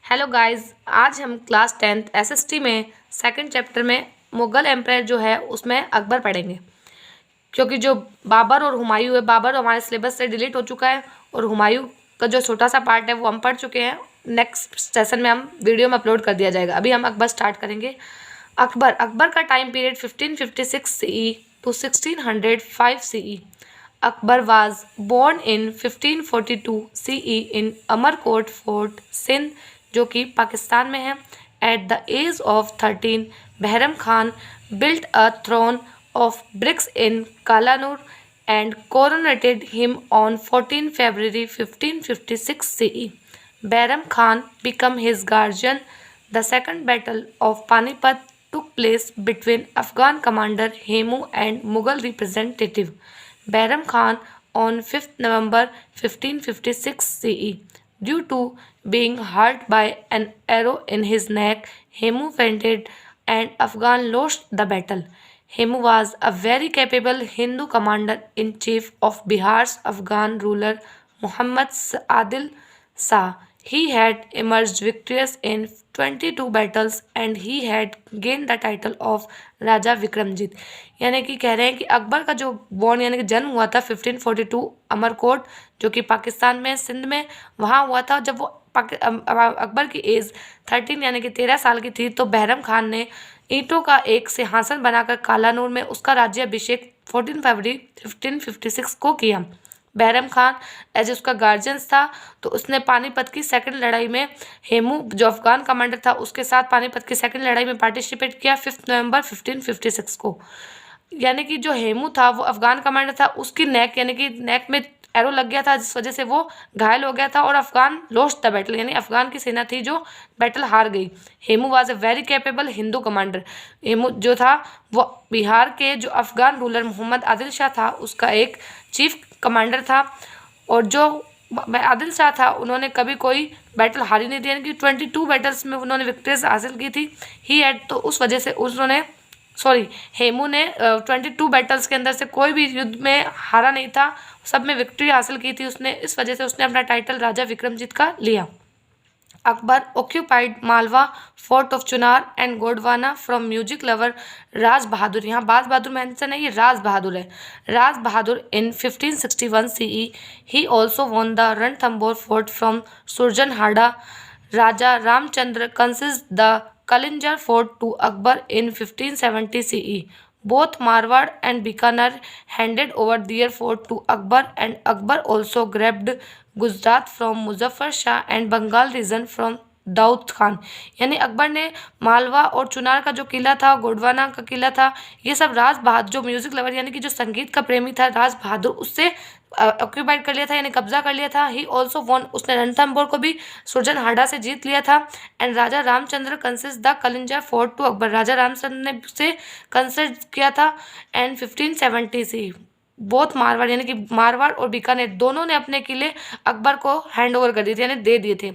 Hello guys, आज हम class 10th SST में सेकंड चैप्टर में मुग़ल एम्पायर जो है उसमें अकबर पढ़ेंगे। क्योंकि जो बाबर और हुमायूं है, बाबर हमारे सिलेबस से डिलीट हो चुका है और हुमायूं का जो छोटा सा पार्ट है वो हम पढ़ चुके हैं। नेक्स्ट सेशन में हम वीडियो में अपलोड कर दिया जाएगा। अभी हम अकबर स्टार्ट करेंगे। अकबर अकबर का time period 1556 CE to 1605 CE। Akbar was born in 1542 CE in Amarkot fort Sindh जो कि पाकिस्तान में है। At the age of 13 Bahram Khan built a throne of bricks in Kalanaur and coronated him on 14 February 1556 CE. Bahram Khan became his guardian. The second battle of Panipat took place between Afghan commander Hemu and Mughal representative Bahram Khan on 5th November 1556 CE. Due to being hurt by an arrow in his neck, Hemu fainted and Afghan lost the battle. Hemu was a very capable Hindu commander-in-chief of Bihar's Afghan ruler Muhammad Adil Shah. He had emerged victorious in 22 battles and he had gained the title of राजा विक्रमजीत। यानी कि कह रहे हैं कि अकबर का जो born यानी कि जन्म हुआ था 1542 अमरकोट जो कि पाकिस्तान में सिंध में वहाँ हुआ था। जब वो अकबर की एज 13 यानी कि 13 साल की थी तो बहरम खान ने ईंटों का एक सिंहासन बनाकर कालानूर में उसका राज्याभिषेक 14 फरवरी 1556 को किया। बहरम खान एज उसका गार्जियंस था तो उसने पानीपत की सेकंड लड़ाई में हेमू जो अफगान कमांडर था उसके साथ पानीपत की सेकंड लड़ाई में पार्टिसिपेट किया 5 नवंबर 1556 को। यानी कि जो हेमू था वो अफगान कमांडर था, उसकी नेक यानी कि नेक में एरो लग गया था जिस वजह से वो घायल हो गया था और अफगान लॉस्ट द बैटल यानी अफगान की सेना थी जो बैटल हार गई। Hemu was a very capable Hindu commander. Hemu जो था वो बिहार के जो अफगान रूलर मोहम्मद आदिल शाह था उसका एक चीफ कमांडर था और जो आदिल शाह था उन्होंने कभी कोई बैटल हारी नहीं थी यानी कि 22 बैटल्स में उन्होंने विक्ट्रीज हासिल की थी। ही हैड तो उस वजह से उन्होंने हेमू ने 22 बैटल्स के अंदर से कोई भी युद्ध में हारा नहीं था, सब में विक्ट्री हासिल की थी उसने। इस वजह से उसने अपना टाइटल राजा विक्रमजीत का लिया। Akbar occupied Malwa fort of Chunar and Gondwana from music lover Raj Bahadur. यहाँ बाज बहादुर मेंशन है, ये राज बहादुर है। Raj Bahadur in 1561 CE he also won the Ranthambore fort from Surjanhada. Raja Ramchandra concedes the Kalinjar fort to Akbar in 1570 CE. Both Marwar and Bikaner handed over their fort to Akbar and Akbar also grabbed Gujarat from Muzaffar Shah and Bengal region from Dawood Khan. यानी अकबर ने मालवा और चुनार का जो किला था, गोडवाना का किला था, ये सब राज बहादुर जो म्यूजिक लवर यानी कि जो संगीत का प्रेमी था राज बहादुर उससे ऑक्यूपाइड कर लिया था यानी कब्जा कर लिया था। ही ऑल्सो वॉन उसने रणथंबोर को भी सुरजनहाड़ा से जीत लिया था। And Raja Ramchandra concedes the Kalinjar fort to Akbar. Raja Ramchandra ने उसे कंसिड किया था एंड 1570 से बोथ मारवाड़ यानी कि मारवाड़ और बीकानेर दोनों ने अपने किले अकबर को हैंड ओवर कर दिए थे यानी दे दिए थे।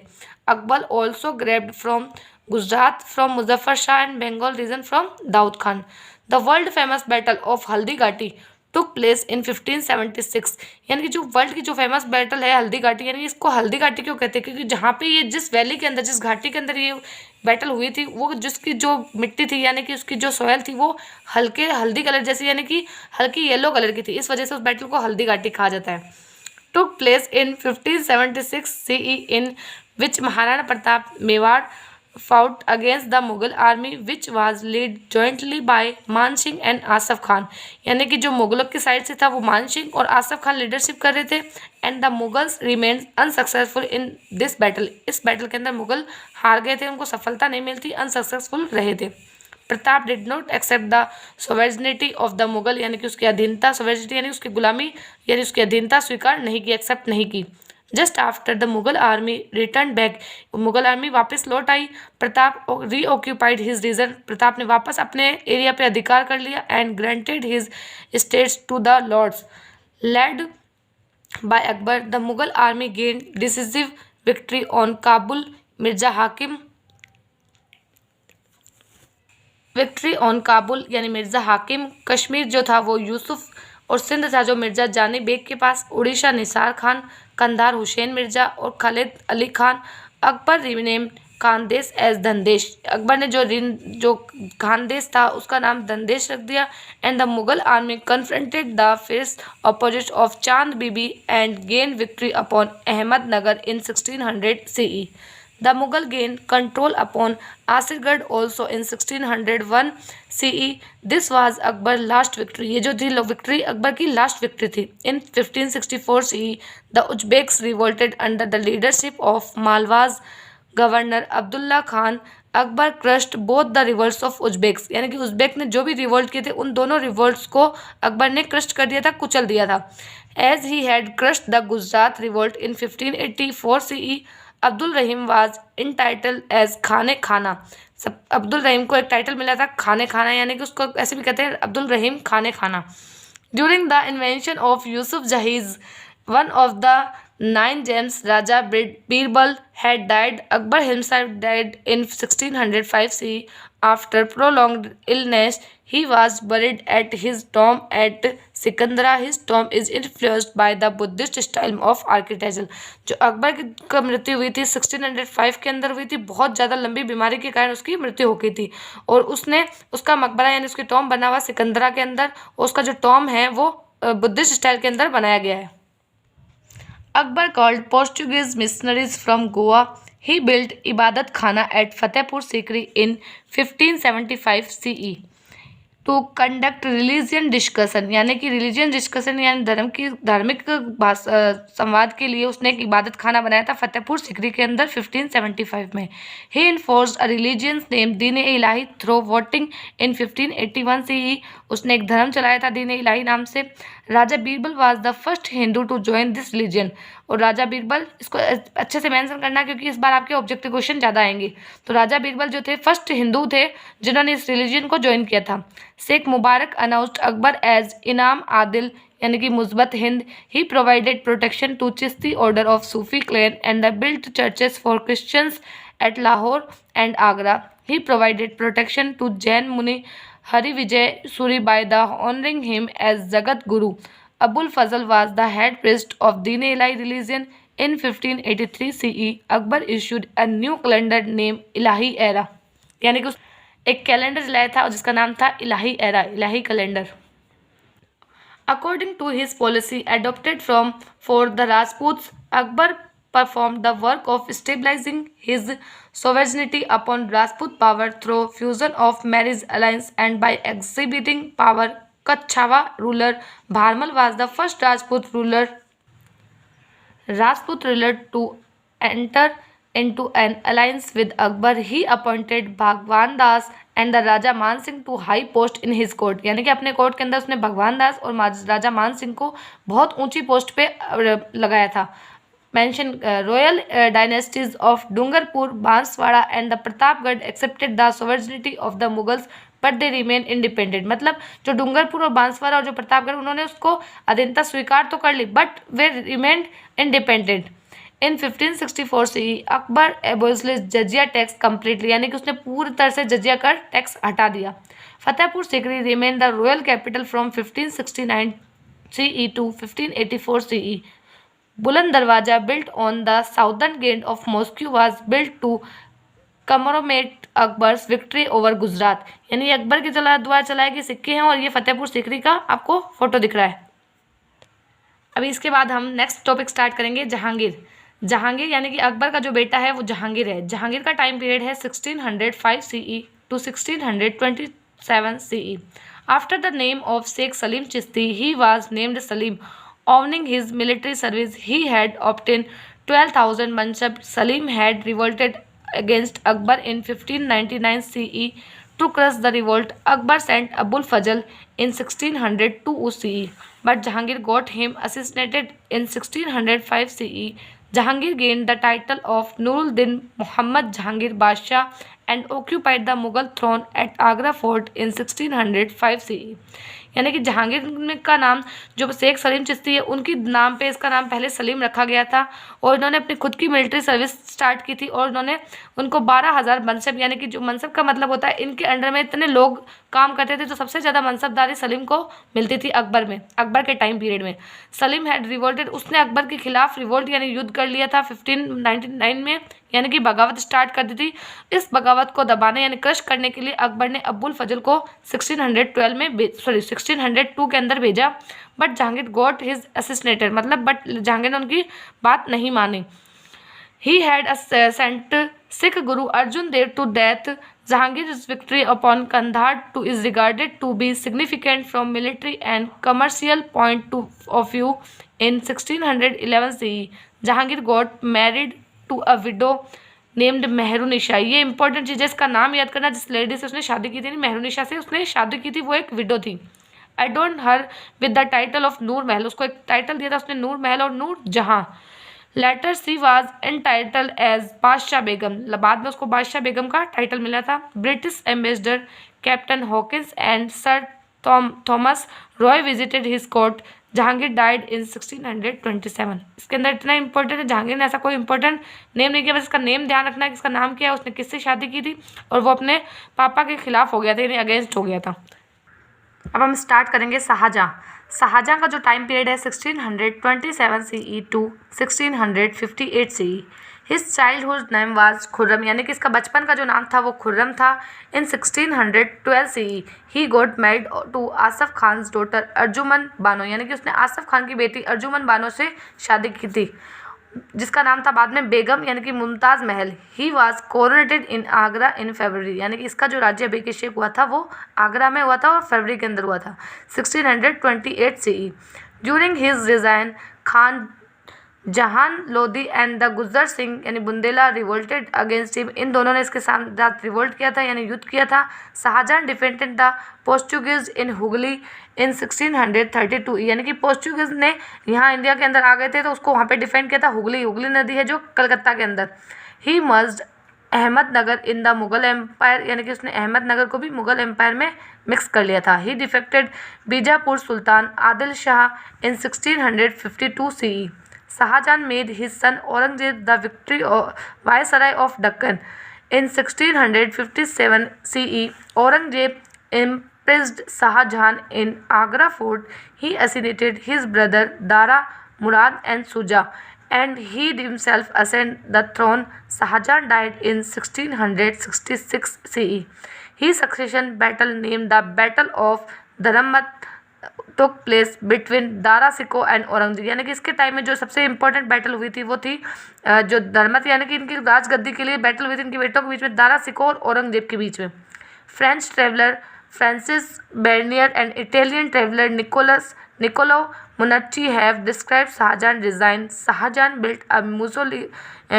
Akbar also grabbed from Gujarat from Muzaffar Shah and Bengal region from Dawood Khan. The world famous battle of Haldi Ghati took place in 1576। यानी कि जो वर्ल्ड की जो फेमस बैटल है हल्दी घाटी यानी इसको हल्दी घाटी क्यों कहते हैं क्योंकि जहाँ पे ये जिस वैली के अंदर जिस घाटी के अंदर ये बैटल हुई थी वो जिसकी जो मिट्टी थी यानी कि उसकी जो सॉयल थी वो हल्के हल्दी कलर जैसी यानी कि हल्की येलो कलर की थी, इस वजह से उस बैटल को हल्दी घाटी कहा जाता है। Took place in 1576 CE in which Maharana Pratap Mewar fought against the Mughal army which was led jointly by मान सिंह एंड आसफ खान। यानी कि जो मुगलों की साइड से था वो मान सिंह और आसफ खान लीडरशिप कर रहे थे। And the Mughals remain unsuccessful in this battle. इस बैटल के अंदर मुगल हार गए थे, उनको सफलता नहीं मिलती, अनसक्सेसफुल रहे थे। Pratap did not accept the sovereignty of the Mughal यानी कि उसकी अधीनता, सोवेजनिटी यानी उसकी गुलामी यानी उसकी अधीनता स्वीकार नहीं की, एक्सेप्ट नहीं की। Just after the Mughal army return back, Mughal army वापस लौट आई, Pratap reoccupied his region, Pratap ने वापस अपने एरिया पे अधिकार कर लिया and granted his states to the lords led by Akbar. The Mughal army gain decisive victory on Kabul Mirza Hakim. Victory on Kabul यानी मिर्जा हाकिम। कश्मीर जो था वो यूसुफ और सिंध था जो मिर्जा जानी बेग के पास। उड़ीसा निसार खान, कंधार हुसैन मिर्जा और खालिद अली खान। Akbar renamed Khandesh as Dhandesh. अकबर ने जो खानदेश था उसका नाम धनदेश रख दिया। And the Mughal army confronted the fierce opposite of Chand Bibi and gain victory upon Ahmednagar in 1600 CE। The Mughal gained control upon Asirgarh also in 1601 CE. This was Akbar's last victory. ये जो थी विक्ट्री अकबर की लास्ट विक्ट्री थी। In 1564 CE, the Uzbeks revolted under the leadership of Malwa's governor Abdullah Khan. Akbar crushed both the revolts of Uzbeks, यानी कि Uzbek ने जो भी रिवोल्ट किए थे उन दोनों रिवोल्ट्स को अकबर ने क्रस्ट कर दिया था, कुचल दिया था। As he had crushed the Gujarat revolt in 1584 CE, Abdul Rahim was entitled as Khane Khana. सब अब्दुल रहीम को एक टाइटल मिला था खाने खाना, यानी कि उसको ऐसे भी कहते हैं Abdul Rahim Khane Khana. During the invention of Yusufzais, one of the 9 gems, Raja Birbal had died. Akbar himself died in 1605 CE. After prolonged illness, he was buried at his tomb at Sikandra. His tomb is influenced by the Buddhist style of architecture. जो अकबर की मृत्यु हुई थी 1605 के अंदर हुई थी, बहुत ज़्यादा लंबी बीमारी के कारण उसकी मृत्यु हो गई थी और उसने उसका मकबरा यानी उसकी टॉम बना हुआ सिकंदरा के अंदर, उसका जो टॉम है वो बुद्धिस्ट स्टाइल के अंदर बनाया गया है। Akbar called Portuguese missionaries from Goa. He built Ibadat Khana at Fatehpur Sikri in 1575 CE to conduct religion discussion, यानी कि रिलीजियन डिस्कशन यानी धार्मिक संवाद के लिए उसने एक इबादत खाना बनाया था फतेहपुर सिकरी के अंदर 1575 में। ही enforced a religions name Deen A Ilahi throw voting in 1581 CE। उसने एक धर्म चलाया था दीन ए इलाही नाम से। Raja Birbal was the first Hindu to join this religion, और राजा बीरबल, इसको अच्छे से मेंशन करना क्योंकि इस बार आपके ऑब्जेक्टिव क्वेश्चन ज़्यादा आएंगे। तो राजा बीरबल जो थे फर्स्ट हिंदू थे जिन्होंने इस रिलीजन को ज्वाइन किया था। शेख मुबारक अनाउंस्ड अकबर एज इनाम आदिल, यानी कि मुस्बत हिंद। He provided protection to Chishti order of Sufi clan and built churches for Christians at Lahore and Agra. He provided protection to Jain Muni Hari Vijay Suri by the honoring him as Jagat Guru. Abul Fazal was the head priest of Din Ilahi religion in 1583 CE। Akbar issued a new calendar name Ilahi era, यानी कि एक calendar लाया था जिसका नाम था Ilahi era, Ilahi calendar. According to his policy adopted from for the Rajputs, Akbar performed the work of stabilizing his sovereignty upon Rajput power through fusion of marriage alliance and by exhibiting power. Kachhawa ruler Bharmal was the first Rajput ruler to enter into an alliance with Akbar. He appointed Bhagwan Das and the Raja Man Singh to high post in his court, यानी कि अपने court के अंदर उसने भगवान दास और राजा मान सिंह को बहुत ऊंची पोस्ट पे लगाया था। Mention royal dynasties of Dungarpur, Banswara and the Pratapgarh accepted the sovereignty of the Mughals but they remain independent। मतलब जो डूंगरपुर और बांसवाड़ा और जो प्रतापगढ़ उन्होंने उसको अधीनता स्वीकार तो कर ली बट वे remained independent. In 1564 CE Akbar abolished jizya tax completely, यानी कि उसने पूरी तरह से जजिया कर टैक्स हटा दिया। Fatehpur Sikri remain the royal capital from 1569 CE to 1584 CE। बुलंद दरवाजा built on the southern gate of Moscow was built to commemorate Akbar's victory over Gujarat, यानी अकबर के द्वारा चलाए गए सिक्के हैं और ये फतेहपुर सिकरी का आपको फोटो दिख रहा है। अभी इसके बाद हम नेक्स्ट टॉपिक स्टार्ट करेंगे जहांगीर। जहांगीर यानी कि अकबर का जो बेटा है वो जहांगीर है। जहांगीर का टाइम पीरियड है 1605 CE to 1627 CE। After the name of Sheikh Salim Chishti he was named Salim. Owning his military service, he had obtained 12,000 mansab. Salim had revolted against Akbar in 1599 CE. To crush the revolt, Akbar sent Abul Fazl in 1602 CE, but Jahangir got him assassinated in 1605 CE. Jahangir gained the title of Nuruddin Muhammad Jahangir Basha and occupied the Mughal throne at Agra Fort in 1605 CE। यानी कि जहांगीर का नाम जो शेख सलीम चिश्ती है उनकी नाम पे इसका नाम पहले सलीम रखा गया था और इन्होंने अपनी खुद की मिलिट्री सर्विस स्टार्ट की थी और इन्होंने उनको 12,000 मनसब, यानी कि जो मनसब का मतलब होता है इनके अंडर में इतने लोग काम करते थे, तो सबसे ज़्यादा मनसबदारी सलीम को मिलती थी अकबर के टाइम पीरियड में। सलीम हैड रिवोल्टेड, उसने अकबर के खिलाफ रिवोल्ट यानी युद्ध कर लिया था 1599 में, यानी कि बगावत स्टार्ट कर दी थी। इस बगावत को दबाने यानी क्रश करने के लिए अकबर ने अब्बुल फजल को 1602 के अंदर भेजा, but Jahangir got his assassinated, मतलब बट जहांगीर ने उनकी बात नहीं मानी। He had sent Sikh Guru Arjun Dev to death. Jahangir's victory upon Kandahar is regarded to be significant from military and commercial point of view. In 1611 CE, Jahangir got married to a widow named Mehrunnisa. ये important चीज़ है, इसका नाम याद करना। जिस lady से उसने शादी की थी, मेहरुनिशा से उसने शादी की थी, वो एक विडो थी। Adorn her with the title of Noor Mahal, उसको एक टाइटल दिया था उसने, नूर महल और Nur Jahan. Later she was entitled as Badshah Begum, बाद में उसको बादशाह बेगम का टाइटल मिला था। British ambassador captain Hawkins and sir Thomas Roy visited his court. Jahangir died in 1627। इसके अंदर इतना इंपॉर्टेंट है, जहांगीर ने ऐसा कोई इंपॉर्टेंट नेम नहीं किया, बस इसका नेम ध्यान रखना है कि इसका नाम क्या है, उसने किससे शादी की थी और वो अपने पापा के खिलाफ हो गया था, यानी अगेंस्ट हो गया था। अब हम स्टार्ट करेंगे शाहजहाँ। शाहजहाँ का जो टाइम पीरियड है 1627 CE to 1658 CE। His childhood name was Khurram, यानी कि इसका बचपन का जो नाम था वो खुर्रम था। In 1612 CE he got married to Asaf Khan's daughter Arjuman Bano, यानी कि उसने आसफ खान की बेटी अर्जुमन बानो से शादी की थी, जिसका नाम था बाद में बेगम, यानी कि मुमताज़ महल। ही वाज कोरोनेटेड इन आगरा इन फरवरी, यानी कि इसका जो राज्याभिषेक हुआ था वो आगरा में हुआ था और फरवरी के अंदर हुआ था 1628 CE। During his resign Khan जहान लोधी एंड द गुज्जर सिंह यानी बुंदेला रिवोल्टेड अगेंस्ट हिम, इन दोनों ने इसके साथ रिवोल्ट किया था यानी युद्ध किया था। शाहजहां डिफेंडेड द पोर्चुगीज इन हुगली इन 1632, यानी कि पोर्चुगीज ने यहाँ इंडिया के अंदर आ गए थे तो उसको वहाँ पे डिफेंड किया था। हुगली नदी है जो कलकत्ता के अंदर। He merged Ahmednagar in the Mughal empire, यानी कि उसने अहमदनगर को भी मुगल एम्पायर में मिक्स कर लिया था। He defected Bijapur Sultan Adil Shah in 1652 CE। Shahjahan made his son Aurangzeb the victory viceroy of Deccan in 1657 CE। Aurangzeb impressed Shahjahan in Agra fort. He assassinated his brother Dara, Murad and Suja, and he himself ascended the throne. Shahjahan died in 1666 CE. His succession battle, named the Battle of Dharammat, took place between Dara सिको and Aurangzeb, यानी कि इसके time में जो सबसे important battle हुई थी वो थी जो धर्मत, यानी कि इनकी राजगद्दी के लिए बैटल हुई थी इनकी बेटों के बीच में, दारा सिको और औरंगजेब के बीच में। French traveller Francis Bernier and Italian traveller Niccolo Manucci have described Shahjahan design. Shahjahan built a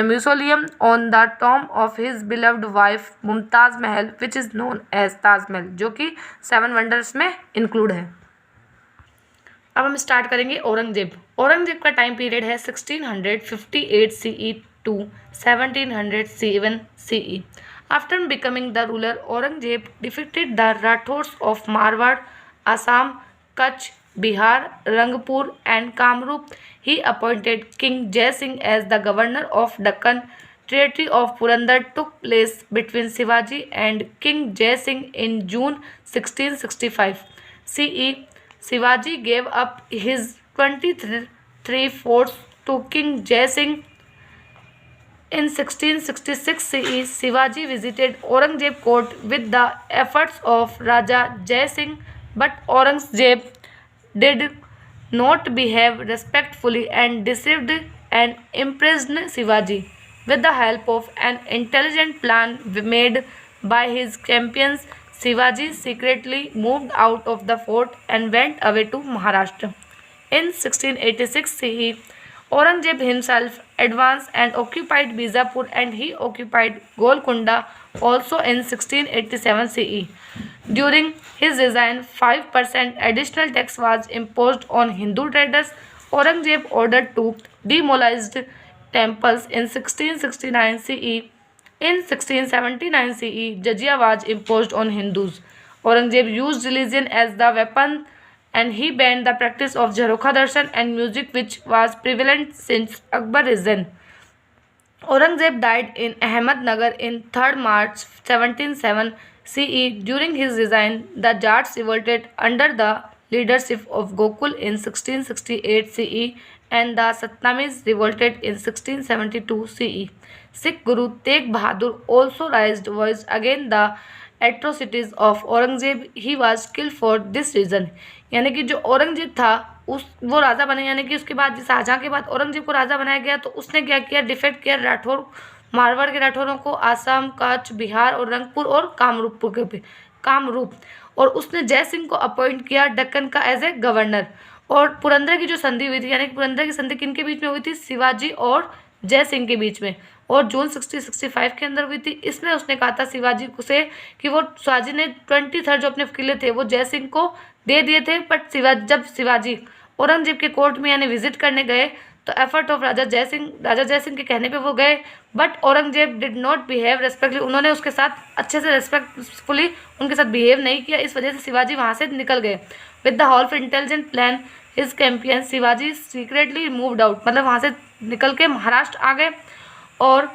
museum on the tomb of his beloved wife Mumtaz Mahal which is known as Taj Mahal, जो कि 7 वंडर्स में इंक्लूड है। अब हम स्टार्ट करेंगे औरंगजेब। औरंगजेब का टाइम पीरियड है 1658 CE to 1707 CE। After becoming the ruler, Aurangzeb defeated the Rathores of Marwar, Assam, Kutch, Bihar, Rangpur and Kamrup. He appointed king Jai Singh as the governor of Deccan. Treaty of Purandar took place between Shivaji and King Jai Singh in June 1665 CE. Shivaji gave up his 23 forts to King Jai Singh. In 1666 CE, Shivaji visited Aurangzeb court with the efforts of Raja Jai Singh, but Aurangzeb did not behave respectfully and deceived and imprisoned Shivaji. With the help of an intelligent plan made by his champions, Shivaji secretly moved out of the fort and went away to Maharashtra. In 1686 CE, Aurangzeb himself advanced and occupied Bijapur, and he occupied Golconda also in 1687 CE. During his reign, 5% additional tax was imposed on Hindu traders. Aurangzeb ordered to demolish temples in 1669 CE. In 1679 CE, jizya was imposed on Hindus. Aurangzeb used religion as the weapon, and he banned the practice of Jharokha Darshan and music, which was prevalent since Akbar's reign. Aurangzeb died in Ahmednagar in 3rd March 1707 CE. During his reign, the Jats revolted under the leadership of Gokul in 1668 CE, and the Satnamis revolted in 1672 CE. Sikh Guru Tegh Bahadur also raised voice against the atrocities of Aurangzeb. He was killed for this reason. यानी कि जो औरंगजेब था उस वो राजा बने, यानी कि उसके बाद शाहजहाँ के बाद औरंगजेब को राजा बनाया गया, तो उसने क्या किया, डिफेक्ट किया राठौर मारवाड़ के राठौरों को आसाम, कच्छ, बिहार और रंगपुर और कामरूप, और उसने जय सिंह को अपॉइंट किया दक्कन का एज ए गवर्नर. और पुरंदर की जो संधि हुई थी, यानी कि पुरंदर की संधि किन के बीच में हुई थी, शिवाजी और जय सिंह के बीच में, और जून 65 के अंदर हुई थी. इसमें उसने कहा था शिवाजी से कि वो शिवाजी ने 23 जो अपने किले थे वो जय सिंह को दे दिए थे, बट जब शिवाजी औरंगजेब के कोर्ट में यानी विजिट करने गए तो एफर्ट ऑफ राजा जय सिंह के कहने पे वो गए, but Aurangzeb did not behave respectfully. उन्होंने उसके साथ अच्छे से रेस्पेक्टफुली उनके साथ बिहेव नहीं किया. इस वजह से शिवाजी वहाँ से निकल गए. With the help of intelligent plan his campaign Shivaji secretly moved out, मतलब वहाँ से निकल के महाराष्ट्र आ गए. और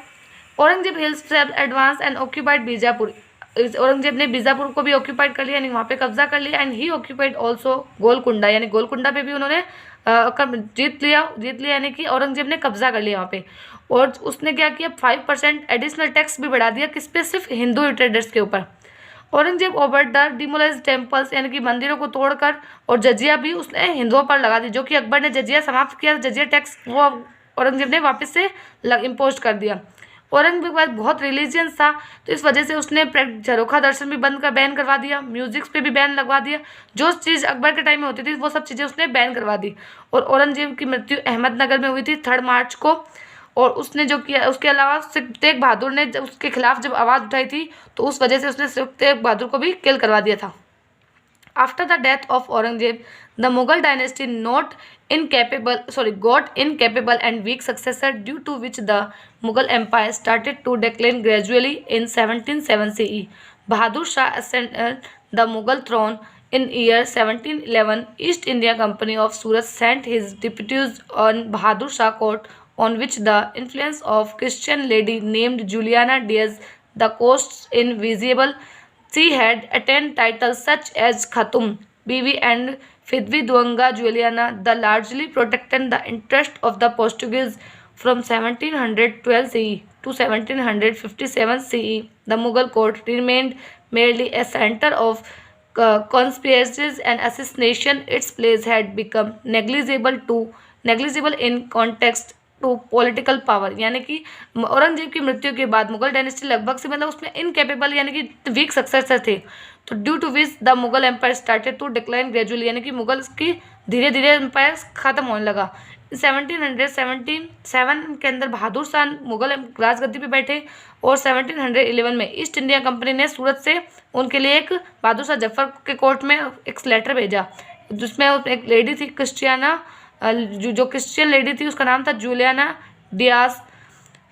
Aurangzeb hills advance and occupied Bijapur. Aurangzeb ने बीजापुर को भी ऑक्यूपाइड कर लिया, यानी वहाँ पे कब्जा कर लिया. And he occupied also Golconda, यानी गोलकुंडा पे भी उन्होंने जीत लिया, यानी कि औरंगजेब ने कब्जा कर लिया वहाँ पे. और उसने क्या किया, 5% एडिशनल टैक्स भी बढ़ा दिया, किस पे, सिर्फ हिंदू ट्रेडर्स के ऊपर. औरंगजेब ओवर द डिमोलाइज टेम्पल्स, यानी कि मंदिरों को तोड़कर, और जजिया भी उसने हिंदुओं पर लगा दी, जो कि अकबर ने जजिया समाप्त किया, जजिया टैक्स वो औरंगजेब ने वापस से इम्पोज कर दिया. औरंगजेब के बाद बहुत रिलीजियंस था, तो इस वजह से उसने झरोखा दर्शन भी बैन करवा दिया, म्यूजिक्स पे भी बैन लगवा दिया. जो चीज़ अकबर के टाइम में होती थी वो सब चीज़ें उसने बैन करवा दी. और औरंगजेब की मृत्यु अहमदनगर में हुई थी 3 मार्च को. और उसने जो किया, उसके अलावा सिख तेग बहादुर ने उसके खिलाफ जब आवाज़ उठाई थी तो उस वजह से उसने सिख तेग बहादुर को भी किल करवा दिया था. After the death of Aurangzeb, the Mughal dynasty got incapable and weak successor, due to which the Mughal Empire started to decline gradually in 1707 CE. Bahadur Shah ascended the Mughal throne in year 1711. East India Company of Surat sent his deputies on Bahadur Shah court, on which the influence of Christian lady named Juliana Diaz the coasts invisible. She had attained titles such as Khatum, Bibi and Fidwi Duanga Juliana, the largely protected the interest of the Portuguese. From 1712 CE to 1757 CE, the Mughal court remained merely a center of conspiracies and assassination. Its place had become negligible in context to political power, यानी कि औरंगजेब की मृत्यु के बाद Mughal dynasty लगभग से, मतलब उसमें इनकेपेबल यानी कि वीक सक्सेसर थे. तो due to which the Mughal empire started to decline gradually, यानी कि मुगल की धीरे धीरे एम्पायर खत्म होने लगा. 1777 के अंदर बहादुर शाह मुगल राजगद्दी पे बैठे, और 1711 में ईस्ट इंडिया कंपनी ने सूरत से उनके लिए एक बहादुर शाह जफर के कोर्ट में एक लेटर भेजा, जिसमें एक लेडी थी क्रिस्टियाना, जो क्रिश्चियन लेडी थी उसका नाम था जूलियाना डियास.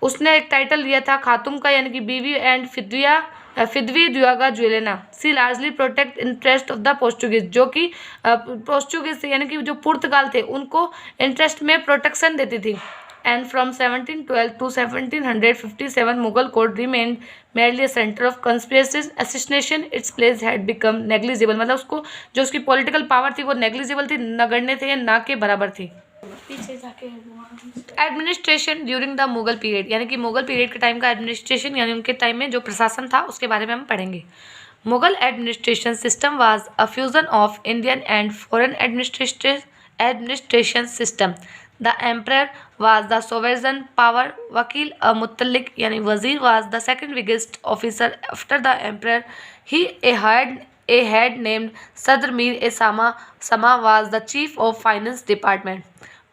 उसने एक टाइटल लिया था खातूम का, यानी कि बीवी एंड फिदवी दुआगा जुलेना. She largely protect interest of the Portuguese, जो कि पोर्चुगीज यानी कि जो पुर्तगाल थे उनको इंटरेस्ट में प्रोटेक्शन देती थी. And from 1712 to 1757 Mughal court remained merely a center of conspiracies, assassination. Its place had become negligible, मतलब उसको जो उसकी पॉलिटिकल पावर थी वो नेग्लिजिबल थी, नगण्य थे, ना के बराबर थी. पीछे जाके administration during the Mughal period, यानी कि मुगल पीरियड के टाइम का एडमिनिस्ट्रेशन, यानी उनके टाइम में जो प्रशासन था उसके बारे में हम पढ़ेंगे. Mughal administration system was a fusion of Indian and foreign administration system. The emperor was the sovereign power. Wakil Mutalik yani Wazir was the second biggest officer after the emperor. He had named Sadr Mir Sama was the chief of finance department.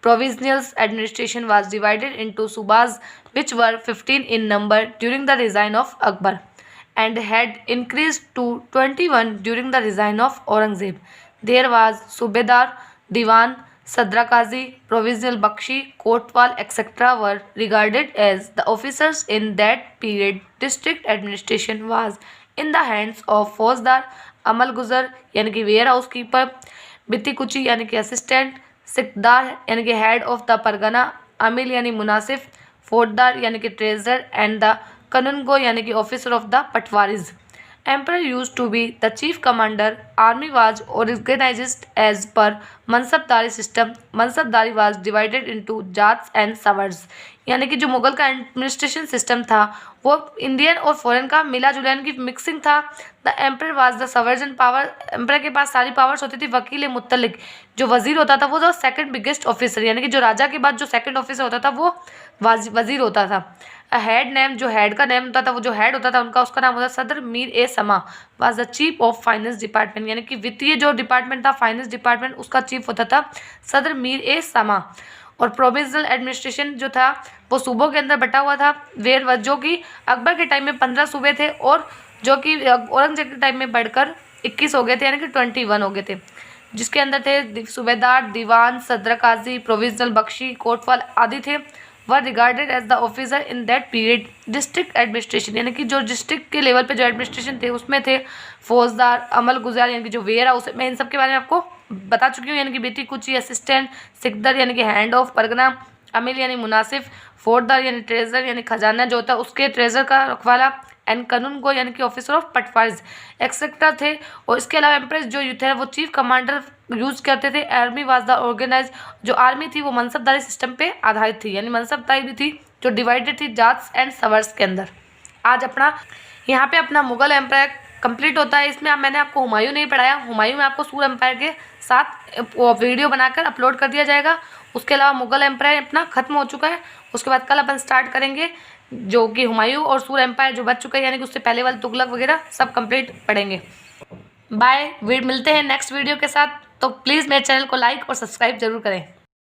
Provincial administration was divided into subas, which were 15 in number during the reign of Akbar, and had increased to 21 during the reign of Aurangzeb. There was Subedar, Diwan, Sadrakazi, Provincial Bakshi, Kotwal, etc. were regarded as the officers in that period. District administration was in the hands of फौजदार, अमलगुजर यानी कि ware house keeper, बित्ती कुची यानी कि assistant, सिकदार यानी कि head of the Pargana, अमील यानी मुनासिफ, फौजदार यानी कि ट्रेजर, एंड द कनुनगो यानी कि officer of the patwaris. Emperor used to be the chief commander. Army was organized as per Mansabdari system. Mansabdari was divided into Jats and Savars. यानी कि जो मुगल का एडमिनिस्ट्रेशन सिस्टम था वो इंडियन और फॉरेन का मिला जुला यानी कि मिक्सिंग था। The emperor was the sovereign power, emperor के पास सारी पावर्स होती थी। वकील मुत्तलिक, जो वजीर होता था वो जो सेकंड बिगेस्ट ऑफिसर, यानी कि जो राजा के बाद जो सेकंड ऑफिसर होता था वो वजीर होता था। हेड नेम, जो हेड का नेम होता था, वो जो हेड होता था उनका, उसका नाम होता था सदर मीर ए समा, was the chief of finance department, यानी कि वित्तीय जो डिपार्टमेंट था, फाइनेंस डिपार्टमेंट, उसका चीफ होता था सदर मीर ए समा। और प्रोविंशियल एडमिनिस्ट्रेशन जो था वो सूबों के अंदर बटा हुआ था, जो कि अकबर के टाइम में 15 सूबे थे और जो कि औरंगजेब के टाइम में बढ़कर 21 हो गए थे, यानी कि 21 हो गए थे, जिसके अंदर थे सूबेदार, दीवान, सदर काजी, प्रोविंशियल बख्शी, कोटवाल आदि थे। Were regarded as the officer in that period district administration, यानी कि जो डिस्ट्रिक्ट के लेवल पे जो एडमिनिस्ट्रेशन थे उसमें थे फौजदार, अमल गुजार, यानी कि जो वेयर हाउस, मैं इन सब के बारे में आपको बता चुकी हूँ, यानी कि बेटी कुची, असिस्टेंट, सिकदर यानी कि हैंड ऑफ, परगना, अमील यानी मुनासिफ, फौजदार यानी ट्रेजर यानी खजाना जो होता है उसके ट्रेजर का रखवाला, एंड कानून गो यानी कि ऑफिसर ऑफ पटवारीज एक्सेट्रा थे। और इसके अलावा एम्प्रेस जो थे वो चीफ कमांडर यूज करते थे। आर्मी वाज द ऑर्गेनाइज, जो आर्मी थी वो मनसबदारी सिस्टम पे आधारित थी, यानी मनसबदारी भी थी जो डिवाइडेड थी जाट्स एंड सवर्स के अंदर। आज अपना यहाँ पे अपना मुगल एम्पायर कंप्लीट होता है। इसमें मैंने आपको हुमायूं नहीं पढ़ाया, हुमायूं में आपको सूर एम्पायर के साथ वीडियो बनाकर अपलोड कर दिया जाएगा। उसके अलावा मुगल एम्पायर अपना खत्म हो चुका है। उसके बाद कल अपन स्टार्ट करेंगे जो कि हुमायूं और सूर एम्पायर जो बच चुका है, यानी कि उससे पहले वाले तुगलक वगैरह सब कंप्लीट पढ़ेंगे। बाय, मिलते हैं नेक्स्ट वीडियो के साथ। तो प्लीज़ मेरे चैनल को लाइक और सब्सक्राइब जरूर करें।